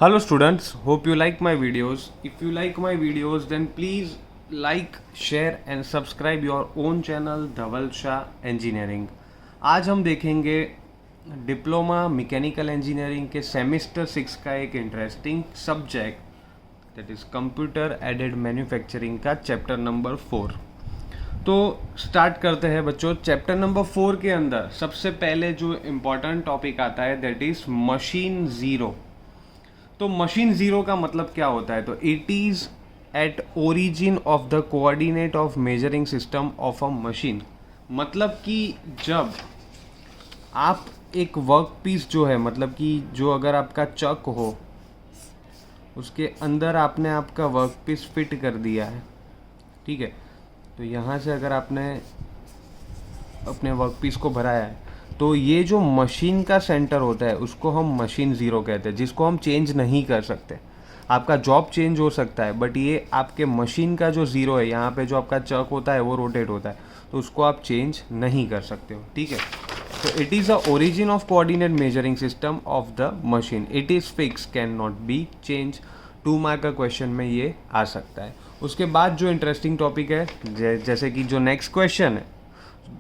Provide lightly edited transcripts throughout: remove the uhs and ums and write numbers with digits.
Hello students, hope you like my videos. If you like my videos then please like, share and subscribe your own channel Dhaval Shah engineering. आज हम देखेंगे diploma mechanical engineering के semester 6 का एक interesting subject that is computer aided manufacturing का chapter number 4। तो start करते हैं बच्चों। चैप्टर नंबर 4 के अंदर सबसे पहले जो इम्पोर्टेंट टॉपिक आता है दैट इज़ मशीन ज़ीरो। तो मशीन ज़ीरो का मतलब क्या होता है? तो it is at origin of the coordinate of measuring system of a machine. मतलब कि जब आप एक वर्क पीस जो है, मतलब कि जो अगर आपका चक हो उसके अंदर आपने आपका वर्क पीस फिट कर दिया है, ठीक है। तो यहाँ से अगर आपने अपने वर्क पीस को भराया है तो ये जो मशीन का सेंटर होता है उसको हम मशीन ज़ीरो कहते हैं, जिसको हम चेंज नहीं कर सकते। आपका जॉब चेंज हो सकता है बट ये आपके मशीन का जो ज़ीरो है, यहाँ पे जो आपका चक होता है वो रोटेट होता है, तो उसको आप चेंज नहीं कर सकते हो, ठीक है। तो it is a origin of coordinate measuring system of the machine. It is fix, can not be change. 2 mark का क्वेश्चन में ये आ सकता है। उसके बाद जो इंटरेस्टिंग टॉपिक है जैसे कि जो नेक्स्ट क्वेश्चन है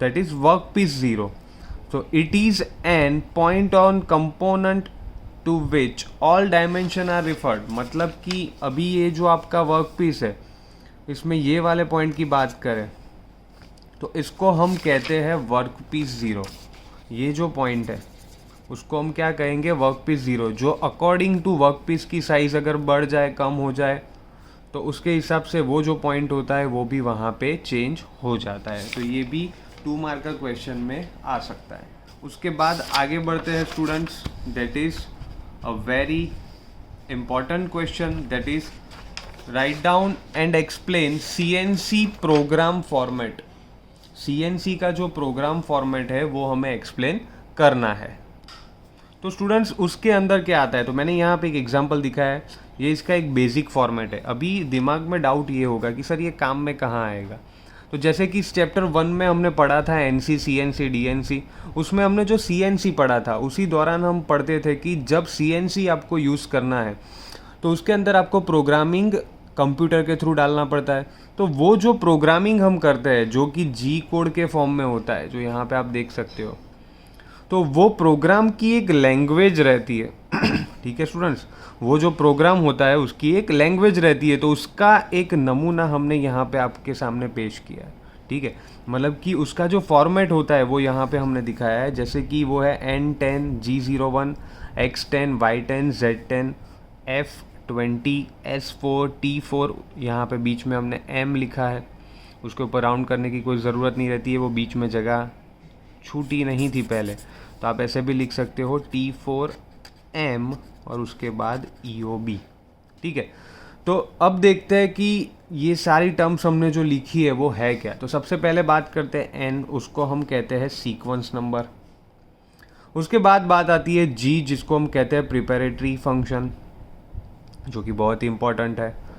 that is work piece zero. So it is an point on component to which all dimension are referred। मतलब कि अभी ये जो आपका वर्क पीस है इसमें ये वाले पॉइंट की बात करें तो इसको हम कहते हैं वर्क पीस ज़ीरो। ये जो पॉइंट है उसको हम क्या कहेंगे? Work piece zero. जो अकॉर्डिंग टू वर्क पीस की साइज़ अगर बढ़ जाए, कम हो जाए, तो उसके हिसाब से वो जो पॉइंट होता है वो भी वहाँ पे चेंज हो जाता है। तो ये भी 2 मार्क का क्वेश्चन में आ सकता है। उसके बाद आगे बढ़ते हैं students, that is a very important question that is write down and explain CNC program format. CNC का जो प्रोग्राम फॉर्मेट है वो हमें एक्सप्लेन करना है। तो स्टूडेंट्स उसके अंदर क्या आता है? तो मैंने यहाँ पे एक एग्जांपल दिखाया है, ये इसका एक बेसिक फॉर्मेट है। अभी दिमाग में डाउट ये होगा कि सर ये काम में कहाँ आएगा। तो जैसे कि इस चैप्टर 1 में हमने पढ़ा था NC, CNC, DNC, उसमें हमने जो CNC पढ़ा था उसी दौरान हम पढ़ते थे कि जब CNC आपको यूज़ करना है तो उसके अंदर आपको प्रोग्रामिंग कंप्यूटर के थ्रू डालना पड़ता है। तो वो जो प्रोग्रामिंग हम करते हैं जो कि G कोड के फॉर्म में होता है, जो यहाँ पे आप देख सकते हो, तो वो प्रोग्राम की एक लैंग्वेज रहती है ठीक है स्टूडेंट्स, वो जो प्रोग्राम होता है उसकी एक लैंग्वेज रहती है। तो उसका एक नमूना हमने यहाँ पे आपके सामने पेश किया है, ठीक है। मतलब कि उसका जो फॉर्मेट होता है वो यहाँ पे हमने दिखाया है। जैसे कि वो है N10, G01, X10, Y10, Z10, F20, S4, T4। यहाँ पे बीच में हमने M लिखा है, उसके ऊपर राउंड करने की कोई ज़रूरत नहीं रहती है, वो बीच में जगह छूटी नहीं थी पहले, तो आप ऐसे भी लिख सकते हो T4M और उसके बाद EOB, ठीक है। तो अब देखते हैं कि ये सारी टर्म्स हमने जो लिखी है वो है क्या। तो सबसे पहले बात करते हैं N, उसको हम कहते हैं सीक्वेंस नंबर। उसके बाद बात आती है G, जिसको हम कहते हैं प्रिपरेटरी फंक्शन, जो कि बहुत ही इंपॉर्टेंट है।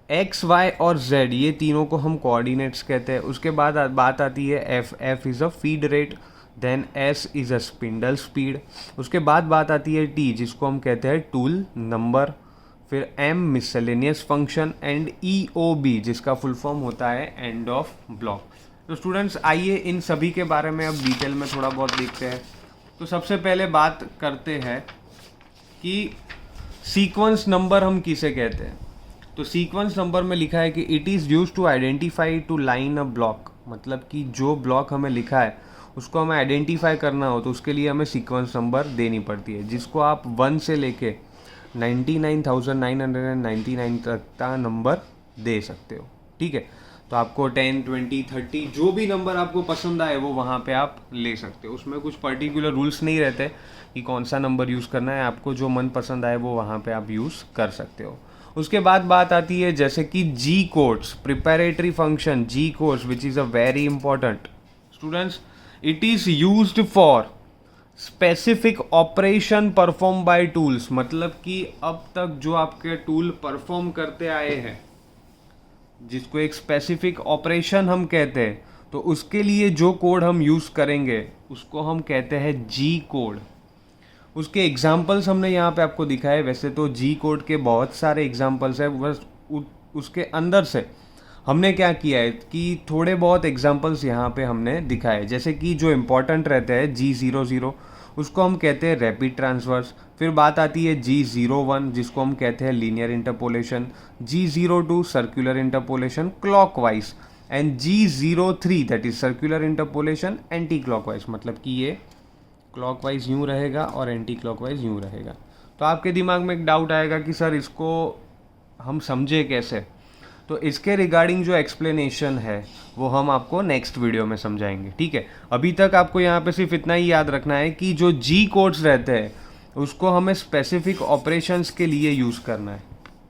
X, Y और Z, ये तीनों को हम कोऑर्डिनेट्स कहते हैं। उसके बाद बात आती है F is a feed rate, then S is a spindle speed. उसके बाद बात आती है T, जिसको हम कहते हैं टूल नंबर। फिर M miscellaneous function and EOB, जिसका फुल फॉर्म होता है एंड ऑफ ब्लॉक। तो स्टूडेंट्स आइए इन सभी के बारे में अब डिटेल में थोड़ा बहुत देखते हैं। तो सबसे पहले बात करते हैं कि सीक्वेंस नंबर हम किसे कहते हैं। तो सीक्वेंस नंबर में लिखा है कि it is use to identify to line a block. मतलब कि जो ब्लॉक हमें लिखा है उसको हमें आइडेंटिफाई करना हो तो उसके लिए हमें सीक्वेंस नंबर देनी पड़ती है, जिसको आप 1 से लेके 99,999 तक का नंबर दे सकते हो, ठीक है। तो आपको 10, 20, 30 जो भी नंबर आपको पसंद आए वो वहाँ पे आप ले सकते हो। उसमें कुछ पर्टिकुलर रूल्स नहीं रहते कि कौन सा नंबर यूज़ करना है, आपको जो मन पसंद आए वो वहाँ पे आप यूज़ कर सकते हो। उसके बाद बात आती है जैसे कि G codes, preparatory function G codes which is a very important students. It is used for specific operation perform by tools. मतलब कि अब तक जो आपके टूल परफॉर्म करते आए हैं जिसको एक स्पेसिफिक ऑपरेशन हम कहते हैं, तो उसके लिए जो कोड हम यूज़ करेंगे उसको हम कहते हैं G कोड। उसके एग्जाम्पल्स हमने यहाँ पे आपको दिखाए। वैसे तो जी कोड के बहुत सारे एग्जाम्पल्स है, बस उसके अंदर से हमने क्या किया है कि थोड़े बहुत एग्जाम्पल्स यहाँ पे हमने दिखाए। जैसे कि जो इम्पोर्टेंट रहते हैं G00 उसको हम कहते हैं रैपिड ट्रांसवर्स। फिर बात आती है G01 जिसको हम कहते हैं linear interpolation, G02 circular interpolation clockwise, and G03 that is circular interpolation anti clockwise. मतलब कि ये क्लॉकवाइज यूँ रहेगा और एंटी क्लॉकवाइज यूँ रहेगा। तो आपके दिमाग में एक डाउट आएगा कि सर इसको हम समझे कैसे। तो इसके रिगार्डिंग जो एक्सप्लेनेशन है वो हम आपको नेक्स्ट वीडियो में समझाएंगे, ठीक है। अभी तक आपको यहाँ पे सिर्फ इतना ही याद रखना है कि जो जी कोड्स रहते हैं उसको हमें स्पेसिफिक ऑपरेशंस के लिए यूज़ करना है,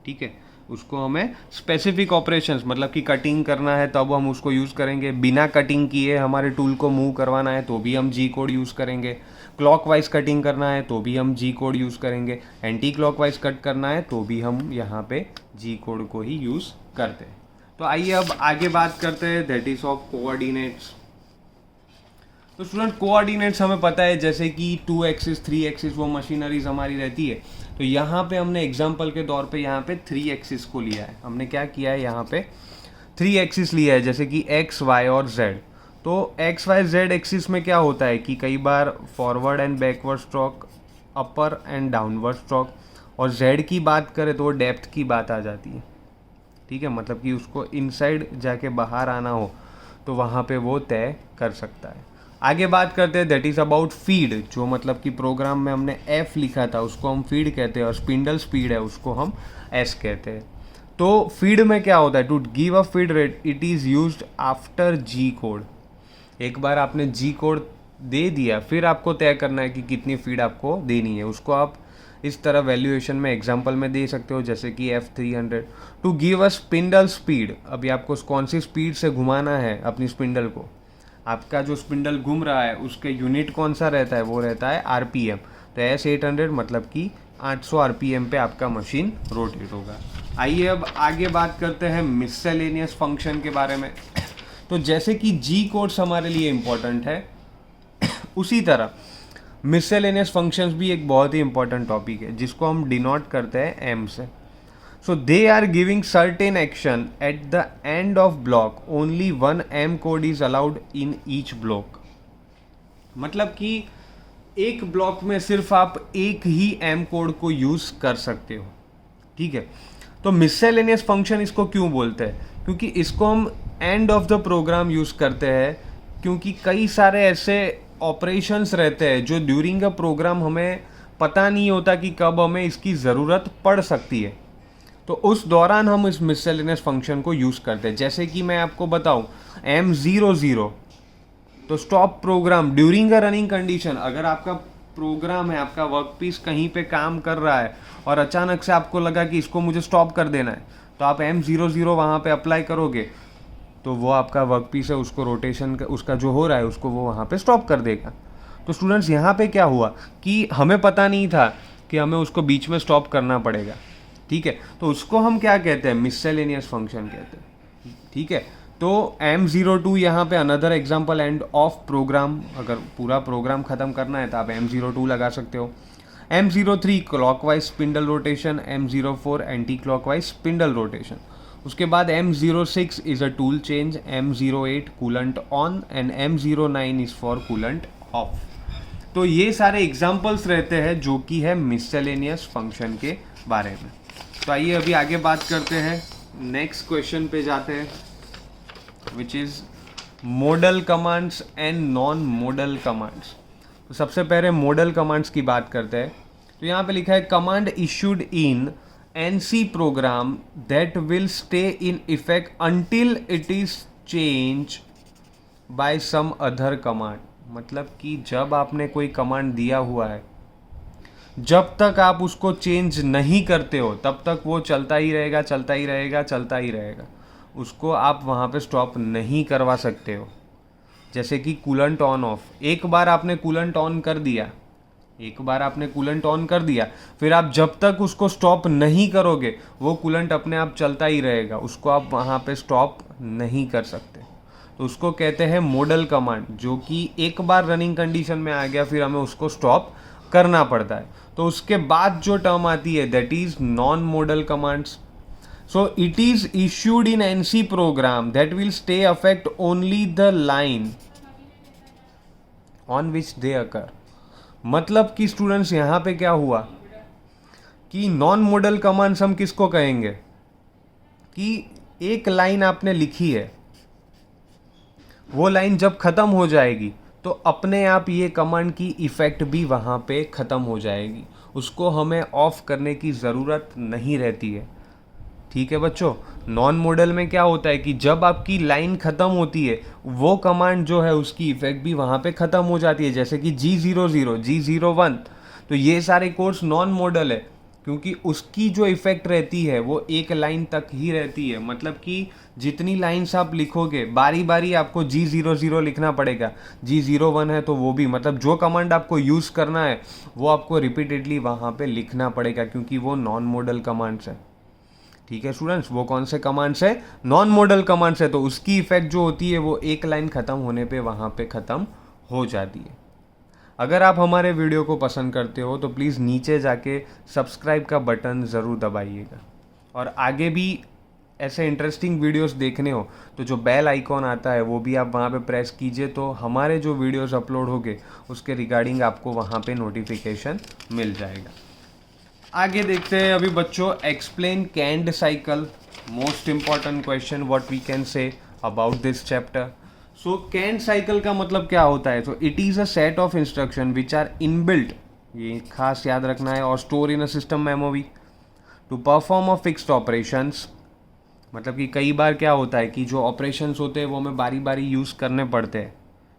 ठीक है। उसको हमें स्पेसिफिक ऑपरेशंस मतलब कि कटिंग करना है तब हम उसको यूज़ करेंगे, बिना कटिंग किए हमारे टूल को मूव करवाना है तो भी हम जी कोड यूज़ करेंगे, क्लॉकवाइज कटिंग करना है तो भी हम जी कोड यूज़ करेंगे, एंटी क्लॉकवाइज कट करना है तो भी हम यहाँ पे जी कोड को ही यूज़ करते हैं। तो आइए अब आगे बात करते हैं दैट इज ऑफ कोऑर्डिनेट्स। तो स्टूडेंट कोऑर्डिनेट्स हमें पता है जैसे कि 2 एक्सिस 3 एक्सिस वो मशीनरीज हमारी रहती है। तो यहाँ पे हमने एग्जांपल के तौर पे यहाँ पे 3 एक्सिस को लिया है। हमने क्या किया है यहाँ पे 3 एक्सिस लिया है जैसे कि एक्स वाई और जेड। तो एक्स वाई जेड एक्सिस में क्या होता है कि कई बार forward and backward stroke, upper and downward stroke, और जेड की बात करें तो डेप्थ की बात आ जाती है, ठीक है। मतलब कि उसको इनसाइड जाके बाहर आना हो तो वहाँ पे वो तय कर सकता है। आगे बात करते हैं दैट इज़ अबाउट फीड, जो मतलब कि प्रोग्राम में हमने एफ लिखा था उसको हम फीड कहते हैं, और स्पिंडल स्पीड है उसको हम एस कहते हैं। तो फीड में क्या होता है, to give a feed rate it is used after G code. एक बार आपने जी कोड दे दिया फिर आपको तय करना है कि कितनी फीड आपको देनी है। उसको आप इस तरह वैल्यूएशन में एग्जांपल में दे सकते हो जैसे कि F300 to give a spindle speed. अभी आपको कौन सी स्पीड से घुमाना है अपनी स्पिंडल को, आपका जो स्पिंडल घूम रहा है उसके यूनिट कौन सा रहता है, वो रहता है RPM। तो S800 मतलब कि 800 RPM पे आपका मशीन रोटेट होगा। आइए अब आगे बात करते हैं मिससेलेनियस फंक्शन के बारे में। तो जैसे कि जी कोड्स हमारे लिए इम्पोर्टेंट है उसी तरह मिससेलेनियस फंक्शंस भी एक बहुत ही इंपॉर्टेंट टॉपिक है जिसको हम डिनोट करते हैं एम से। So they are giving certain action at the end of block, only 1 M code is allowed in each block. मतलब कि एक ब्लॉक में सिर्फ आप एक ही एम कोड को यूज कर सकते हो, ठीक है। तो मिससेलेनियस फंक्शन इसको क्यों बोलते हैं, क्योंकि इसको हम end of the program use करते हैं, क्योंकि कई सारे ऐसे ऑपरेशंस रहते हैं जो ड्यूरिंग अ प्रोग्राम हमें पता नहीं होता कि कब हमें इसकी ज़रूरत पड़ सकती है। तो उस दौरान हम इस मिससेलेनियस फंक्शन को यूज़ करते हैं। जैसे कि मैं आपको बताऊं M00 तो stop program during a running condition. अगर आपका प्रोग्राम है, आपका वर्कपीस कहीं पे काम कर रहा है और अचानक से आपको लगा कि इसको मुझे स्टॉप कर देना है, तो आप M00 वहाँ पे अप्लाई करोगे तो वो आपका वर्कपीस है उसको रोटेशन उसका जो हो रहा है उसको वो वहाँ पे स्टॉप कर देगा। तो स्टूडेंट्स यहाँ पे क्या हुआ कि हमें पता नहीं था कि हमें उसको बीच में स्टॉप करना पड़ेगा, ठीक है। तो उसको हम क्या कहते हैं, मिससेलेनियस फंक्शन कहते हैं, ठीक है। तो M02 यहाँ पे another example end of program. अगर पूरा प्रोग्राम ख़त्म करना है तो आप M02 लगा सकते हो। M03 clockwise spindle rotation, M04 anti clockwise spindle rotation. उसके बाद M06 is a tool change, M08 coolant on and M09 is for coolant of. तो ये सारे एग्जाम्पल्स रहते हैं जो कि है मिससेलेनियस फंक्शन के बारे में। तो आइए अभी आगे बात करते हैं, नेक्स्ट क्वेश्चन पे जाते हैं which is model commands and non model commands. तो सबसे पहले मॉडल कमांड्स की बात करते हैं। तो यहाँ पे लिखा है command issued in NC program that will stay in effect until it is changed by some other command। मतलब कि जब आपने कोई कमांड दिया हुआ है, जब तक आप उसको चेंज नहीं करते हो तब तक वो चलता ही रहेगा, चलता ही रहेगा, चलता ही रहेगा। उसको आप वहाँ पे स्टॉप नहीं करवा सकते हो। जैसे कि कूलेंट ऑन ऑफ, एक बार आपने कूलेंट ऑन कर दिया, एक बार आपने कूलेंट ऑन कर दिया, फिर आप जब तक उसको स्टॉप नहीं करोगे वो कूलेंट अपने आप चलता ही रहेगा, उसको आप वहाँ पे स्टॉप नहीं कर सकते। तो उसको कहते हैं मॉडल कमांड, जो कि एक बार रनिंग कंडीशन में आ गया फिर हमें उसको स्टॉप करना पड़ता है। तो उसके बाद जो टर्म आती है that is non model commands. So it is issued in NC program that will stay affect only the line on which they occur। मतलब कि स्टूडेंट्स यहाँ पे क्या हुआ कि नॉन मॉडल कमांड्स हम किसको कहेंगे कि एक लाइन आपने लिखी है, वो लाइन जब खत्म हो जाएगी तो अपने आप ये कमांड की इफेक्ट भी वहाँ पे ख़त्म हो जाएगी, उसको हमें ऑफ करने की ज़रूरत नहीं रहती है। ठीक है बच्चों, नॉन मॉडल में क्या होता है कि जब आपकी लाइन ख़त्म होती है वो कमांड जो है उसकी इफेक्ट भी वहाँ पे ख़त्म हो जाती है, जैसे कि G00, G01। तो ये सारे कोड्स नॉन मॉडल है क्योंकि उसकी जो इफेक्ट रहती है वो एक लाइन तक ही रहती है। मतलब कि जितनी लाइंस आप लिखोगे बारी बारी आपको G00 लिखना पड़ेगा, G01 है तो वो भी, मतलब जो कमांड आपको यूज़ करना है वो आपको रिपीटेडली वहाँ पे लिखना पड़ेगा क्योंकि वो नॉन मॉडल कमांड्स है। ठीक है स्टूडेंट्स, वो कौन से कमांड्स है? नॉन मॉडल कमांड्स है। तो उसकी इफेक्ट जो होती है वो एक लाइन ख़त्म होने पे वहाँ पे ख़त्म हो जाती है। अगर आप हमारे वीडियो को पसंद करते हो तो प्लीज़ नीचे जाके सब्सक्राइब का बटन ज़रूर दबाइएगा, और आगे भी ऐसे इंटरेस्टिंग वीडियोस देखने हो तो जो बेल आइकॉन आता है वो भी आप वहाँ पे प्रेस कीजिए, तो हमारे जो वीडियोस अपलोड होंगे उसके रिगार्डिंग आपको वहाँ पे नोटिफिकेशन मिल जाएगा। आगे देखते हैं अभी बच्चों, explain canned cycle, most important question what we can say about this chapter. So canned cycle का मतलब क्या होता है? So it is a set of instruction which are inbuilt, ये खास याद रखना है, और store in a system memory to perform a fixed operations. मतलब कि कई बार क्या होता है कि जो ऑपरेशंस होते हैं वो हमें बारी बारी यूज़ करने पड़ते हैं,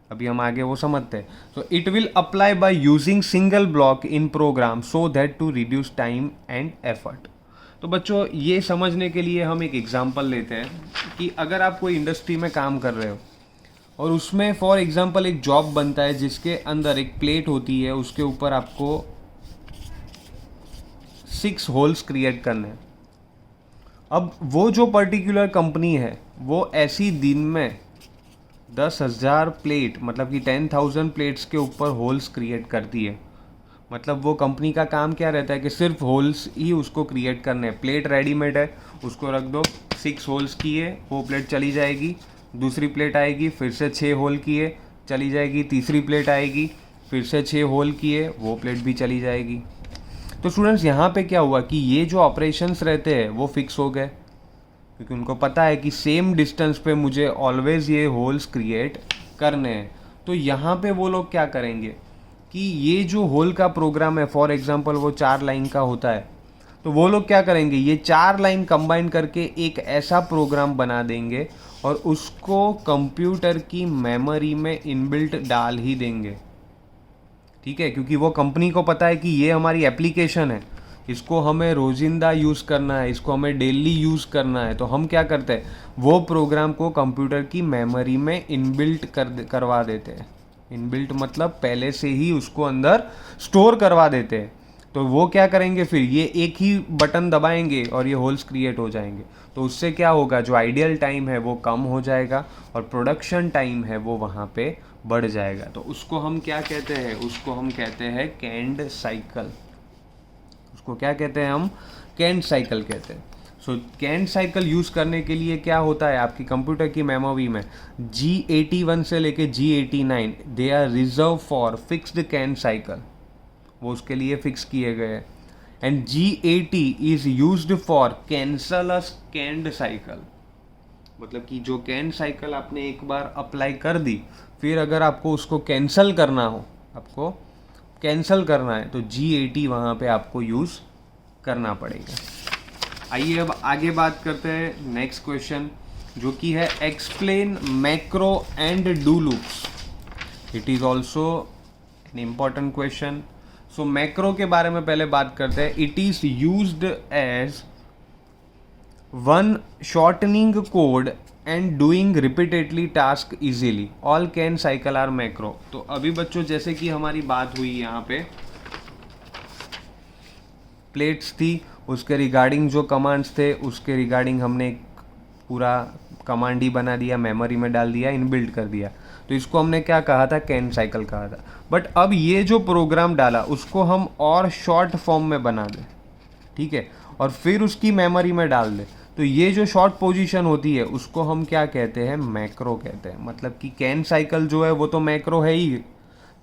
अभी हम आगे वो समझते हैं। So it will apply by using single block in program so that to reduce time and effort. तो बच्चों ये समझने के लिए हम एक एग्जांपल लेते हैं कि अगर आप कोई इंडस्ट्री में काम कर रहे हो और उसमें फॉर एग्जांपल एक जॉब बनता है जिसके अंदर एक प्लेट होती है, उसके ऊपर आपको 6 होल्स क्रिएट करने हैं। अब वो जो पर्टिकुलर कंपनी है वो ऐसी दिन में 10,000 प्लेट, मतलब कि 10,000 प्लेट्स के ऊपर होल्स क्रिएट करती है। मतलब वो कंपनी का काम क्या रहता है कि सिर्फ होल्स ही उसको क्रिएट करने हैं। प्लेट रेडीमेड है, उसको रख दो, 6 होल्स किए वो प्लेट चली जाएगी, दूसरी प्लेट आएगी फिर से 6 होल किए चली जाएगी, तीसरी प्लेट आएगी फिर से 6 होल किए वो प्लेट भी चली जाएगी। तो स्टूडेंट्स यहाँ पे क्या हुआ कि ये जो ऑपरेशंस रहते हैं वो फिक्स हो गए क्योंकि उनको पता है कि सेम डिस्टेंस पे मुझे ऑलवेज ये होल्स क्रिएट करने हैं। तो यहाँ पे वो लोग क्या करेंगे कि ये जो होल का प्रोग्राम है, फॉर एग्जांपल वो 4 लाइन का होता है, तो वो लोग क्या करेंगे, ये 4 लाइन कंबाइन करके एक ऐसा प्रोग्राम बना देंगे और उसको कंप्यूटर की मेमोरी में इनबिल्ट डाल ही देंगे। ठीक है, क्योंकि वो कंपनी को पता है कि ये हमारी एप्लीकेशन है, इसको हमें रोजिंदा यूज़ करना है, इसको हमें डेली यूज़ करना है। तो हम क्या करते हैं, वो प्रोग्राम को कंप्यूटर की मेमोरी में इनबिल्ट करवा देते हैं। इनबिल्ट मतलब पहले से ही उसको अंदर स्टोर करवा देते हैं। तो वो क्या करेंगे, फिर ये एक ही बटन दबाएंगे और ये होल्स क्रिएट हो जाएंगे। तो उससे क्या होगा, जो आइडियल टाइम है वो कम हो जाएगा और प्रोडक्शन टाइम है वो वहाँ पे बढ़ जाएगा। तो उसको हम क्या कहते हैं, उसको हम कहते हैं कैंड साइकिल। उसको क्या कहते हैं हम, कैंड साइकिल कहते हैं। सो कैंड साइकिल यूज़ करने के लिए क्या होता है, आपकी कंप्यूटर की मेमोरी में G81 से लेके G89 they are reserve for fixed canned cycle, वो उसके लिए फिक्स किए गए हैं। And G80 is used for cancel a canned cycle, मतलब कि जो कैंड साइकिल आपने एक बार अप्लाई कर दी, फिर अगर आपको उसको कैंसिल करना हो, आपको कैंसिल करना है तो G80 वहाँ पे आपको यूज़ करना पड़ेगा। आइए अब आगे बात करते हैं नेक्स्ट क्वेश्चन, जो कि है explain macro and do loops. It is also an important question. So macro के बारे में पहले बात करते हैं। It is used as one shortening code and doing repeatedly task easily, all canned cycle are macro. तो अभी बच्चों जैसे कि हमारी बात हुई यहाँ पे प्लेट्स थी, उसके रिगार्डिंग जो कमांड्स थे उसके रिगार्डिंग हमने एक पूरा कमांड ही बना दिया, मेमोरी में डाल दिया, इनबिल्ट कर दिया। तो इसको हमने क्या कहा था, कैन साइकिल कहा था। बट अब ये जो प्रोग्राम डाला उसको हम और शॉर्ट फॉर्म में बना दें, ठीक है, और फिर उसकी मेमोरी में डाल दें, तो ये जो शॉर्ट पोजीशन होती है उसको हम क्या कहते हैं, मैक्रो कहते हैं। मतलब कि कैन साइकिल जो है वो तो मैक्रो है ही,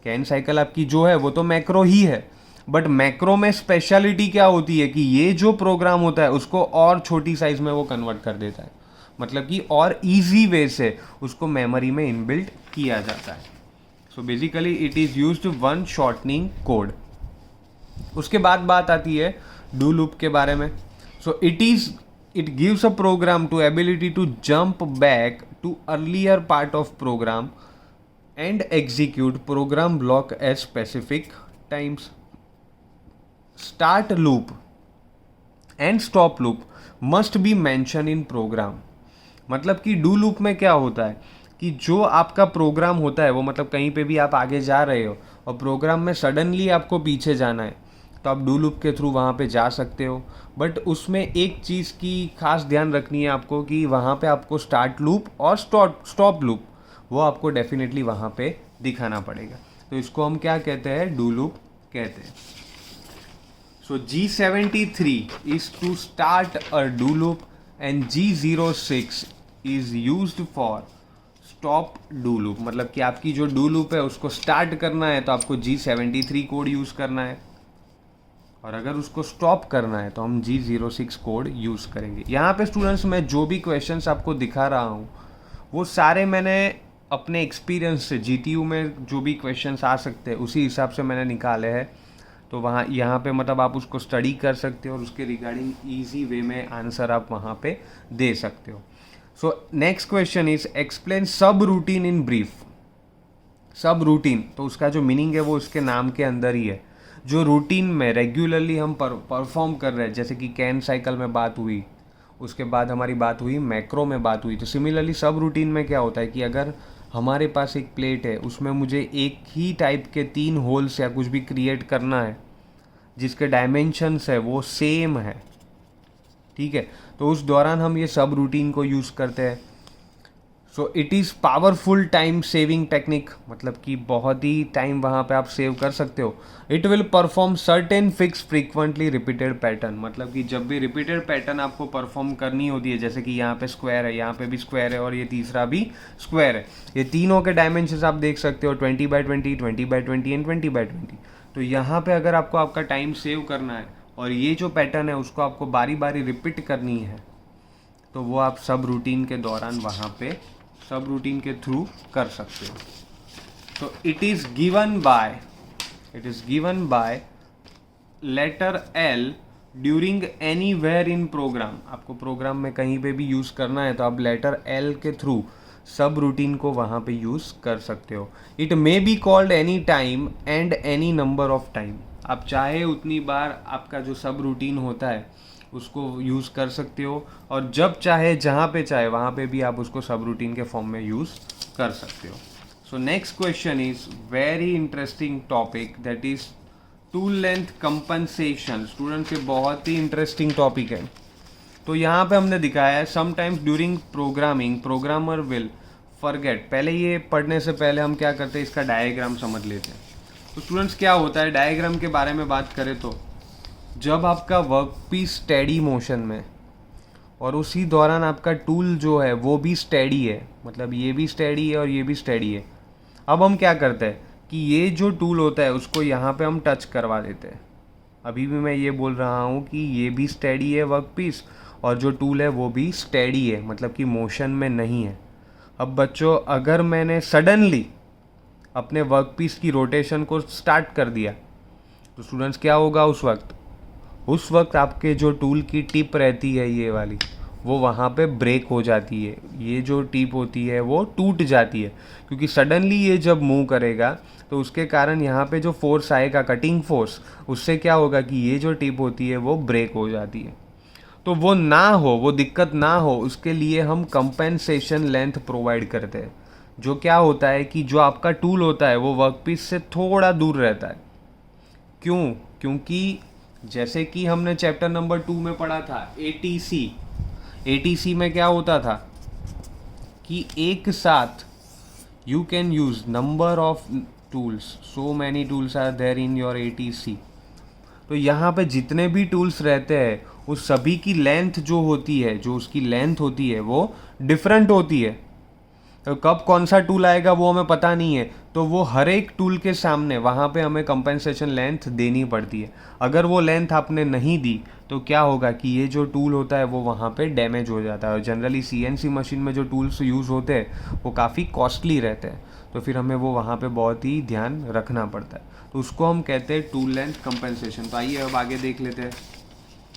कैन साइकिल आपकी जो है वो तो मैक्रो ही है, बट मैक्रो में स्पेशलिटी क्या होती है कि ये जो प्रोग्राम होता है उसको और छोटी साइज में वो कन्वर्ट कर देता है, मतलब कि और इजी वे से उसको मेमोरी में इनबिल्ट किया जाता है। So basically it is used one shortening code. उसके बाद बात आती है डू लूप के बारे में। So it gives a program to ability to jump back to earlier part of program and execute program block at specific times. Start loop and stop loop must be mention in program. मतलब कि do loop में क्या होता है कि जो आपका programme होता है वो, मतलब कहीं पे भी आप आगे जा रहे हो और प्रोग्राम में सडनली आपको पीछे जाना है तो आप डू लूप के थ्रू वहाँ पे जा सकते हो। बट उसमें एक चीज़ की खास ध्यान रखनी है आपको कि वहाँ पे आपको स्टार्ट लूप और स्टॉप लूप वो आपको डेफिनेटली वहाँ पे दिखाना पड़ेगा। तो इसको हम क्या कहते हैं, डू लूप कहते हैं। So G73 is to start a do loop and G06 is used for stop do loop। मतलब कि आपकी जो do loop है उसको start करना है तो आपको G73 कोड यूज़ करना है, और अगर उसको स्टॉप करना है तो हम G06 कोड यूज़ करेंगे। यहाँ पे स्टूडेंट्स मैं जो भी क्वेश्चंस आपको दिखा रहा हूँ वो सारे मैंने अपने एक्सपीरियंस से, GTU में जो भी क्वेश्चंस आ सकते हैं उसी हिसाब से मैंने निकाले हैं। तो वहाँ यहाँ पे मतलब आप उसको स्टडी कर सकते हो और उसके रिगार्डिंग इजी वे में आंसर आप वहाँ पे दे सकते हो। So next question is explain सब रूटीन इन ब्रीफ। सब रूटीन तो उसका जो मीनिंग है वो उसके नाम के अंदर ही है। जो रूटीन में रेगुलरली हम परफॉर्म कर रहे हैं, जैसे कि कैन साइकिल में बात हुई, उसके बाद हमारी बात हुई मैक्रो में बात हुई, तो सिमिलरली सब रूटीन में क्या होता है कि अगर हमारे पास एक प्लेट है उसमें मुझे एक ही टाइप के 3 होल्स या कुछ भी क्रिएट करना है जिसके डायमेंशंस है वो सेम है, ठीक है, तो उस दौरान हम ये सब रूटीन को यूज़ करते हैं। So it is powerful time saving technique, मतलब कि बहुत ही टाइम वहाँ पे आप सेव कर सकते हो। It will perform certain fix frequently repeated pattern. मतलब कि जब भी रिपीटेड पैटर्न आपको परफॉर्म करनी होती है, जैसे कि यहाँ पे स्क्वायर है, यहाँ पे भी स्क्वायर है और ये तीसरा भी स्क्वायर है, ये तीनों के डायमेंशंस आप देख सकते हो 20x20, 20x20 एंड 20x20। तो यहाँ पे अगर आपको आपका टाइम सेव करना है और ये जो पैटर्न है उसको आपको बारी बारी रिपीट करनी है तो वो आप सब रूटीन के दौरान वहाँ पे सब रूटीन के थ्रू कर सकते हो। तो it is given by letter L during anywhere in program. आपको प्रोग्राम में कहीं पे भी यूज़ करना है तो आप लेटर एल के थ्रू सब रूटीन को वहाँ पे यूज़ कर सकते हो। It may be called any time and any number of time. आप चाहे उतनी बार आपका जो सब रूटीन होता है उसको यूज़ कर सकते हो, और जब चाहे जहाँ पे चाहे वहाँ पे भी आप उसको सब रूटीन के फॉर्म में यूज़ कर सकते हो। So next question is very interesting topic, that is tool length compensation. Students ये बहुत ही इंटरेस्टिंग टॉपिक है। तो यहाँ पे हमने दिखाया है sometimes during programming programmer will forget. पहले ये पढ़ने से पहले हम क्या करते हैं, इसका डायग्राम समझ लेते हैं। तो स्टूडेंट्स क्या होता है, डायग्राम के बारे में बात करें तो जब आपका वर्क पीस स्टेडी मोशन में और उसी दौरान आपका टूल जो है वो भी स्टेडी है, मतलब ये भी स्टेडी है और ये भी स्टेडी है, अब हम क्या करते हैं कि ये जो टूल होता है उसको यहाँ पे हम टच करवा देते हैं। अभी भी मैं ये बोल रहा हूँ कि ये भी स्टेडी है वर्क पीस और जो टूल है वो भी स्टेडी है, मतलब कि मोशन में नहीं है। अब बच्चों अगर मैंने सडनली अपने वर्क पीस की रोटेशन को स्टार्ट कर दिया तो स्टूडेंट्स क्या होगा, उस वक्त आपके जो टूल की टिप रहती है ये वाली वो वहाँ पे ब्रेक हो जाती है, ये जो टिप होती है वो टूट जाती है, क्योंकि सडनली ये जब मूव करेगा तो उसके कारण यहाँ पे जो फोर्स आएगा कटिंग फोर्स, उससे क्या होगा कि ये जो टिप होती है वो ब्रेक हो जाती है। तो वो ना हो, वो दिक्कत ना हो, उसके लिए हम कंपेंसेशन लेंथ प्रोवाइड करते हैं, जो क्या होता है कि जो आपका टूल होता है वो वर्कपीस से थोड़ा दूर रहता है। क्यों? क्योंकि जैसे कि हमने चैप्टर नंबर 2 में पढ़ा था एटीसी में क्या होता था कि एक साथ You can use number of tools, so many tools are there in your ATC. तो यहाँ पे जितने भी टूल्स रहते हैं उस सभी की लेंथ जो होती है, जो उसकी लेंथ होती है वो डिफरेंट होती है। तो कब कौन सा टूल आएगा वो हमें पता नहीं है, तो वो हर एक टूल के सामने वहाँ पे हमें कंपनसेशन लेंथ देनी पड़ती है। अगर वो लेंथ आपने नहीं दी तो क्या होगा कि ये जो टूल होता है वो वहाँ पे डैमेज हो जाता है। और जनरली CNC मशीन में जो टूल्स यूज़ होते हैं वो काफ़ी कॉस्टली रहते हैं, तो फिर हमें वो वहाँ पे बहुत ही ध्यान रखना पड़ता है। तो उसको हम कहते हैं टूल लेंथ कंपनसेशन। तो आइए अब आगे देख लेते हैं।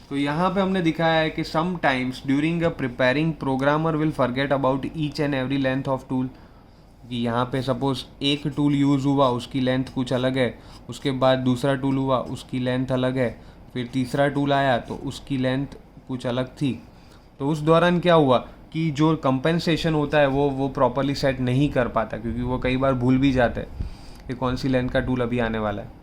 तो यहाँ पे हमने दिखाया है कि sometimes during a preparing programmer will forget about each and every length of tool. कि यहाँ पे सपोज एक टूल यूज़ हुआ उसकी लेंथ कुछ अलग है, उसके बाद दूसरा टूल हुआ उसकी लेंथ अलग है, फिर तीसरा टूल आया तो उसकी लेंथ कुछ अलग थी। तो उस दौरान क्या हुआ कि जो कंपनसेशन होता है वो प्रॉपरली सेट नहीं कर पाता, क्योंकि वो कई बार भूल भी जाते हैं कि कौन सी लेंथ का टूल अभी आने वाला है।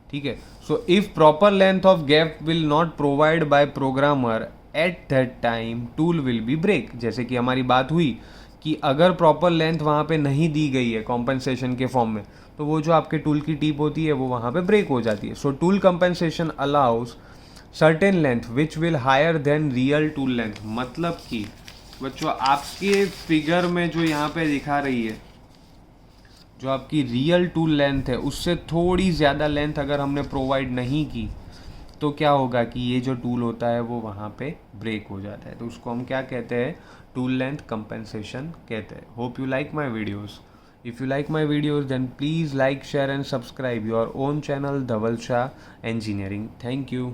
ठीक है। So if proper length of gap will not provide by programmer at that time tool will be break. जैसे कि हमारी बात हुई कि अगर प्रॉपर लेंथ वहाँ पे नहीं दी गई है कॉम्पनसेशन के फॉर्म में, तो वो जो आपके टूल की टिप होती है वो वहाँ पे ब्रेक हो जाती है। So tool compensation allows certain length which will higher than real tool length. मतलब कि बच्चों आपके फिगर में जो यहाँ पे दिखा रही है, जो आपकी रियल टूल लेंथ है उससे थोड़ी ज़्यादा लेंथ अगर हमने प्रोवाइड नहीं की तो क्या होगा कि ये जो टूल होता है वो वहाँ पे ब्रेक हो जाता है। तो उसको हम क्या कहते हैं, टूल लेंथ कंपनसेशन कहते हैं। Hope you like my videos. If you like my videos then please like share and subscribe your own channel Dhaval Shah engineering. Thank you.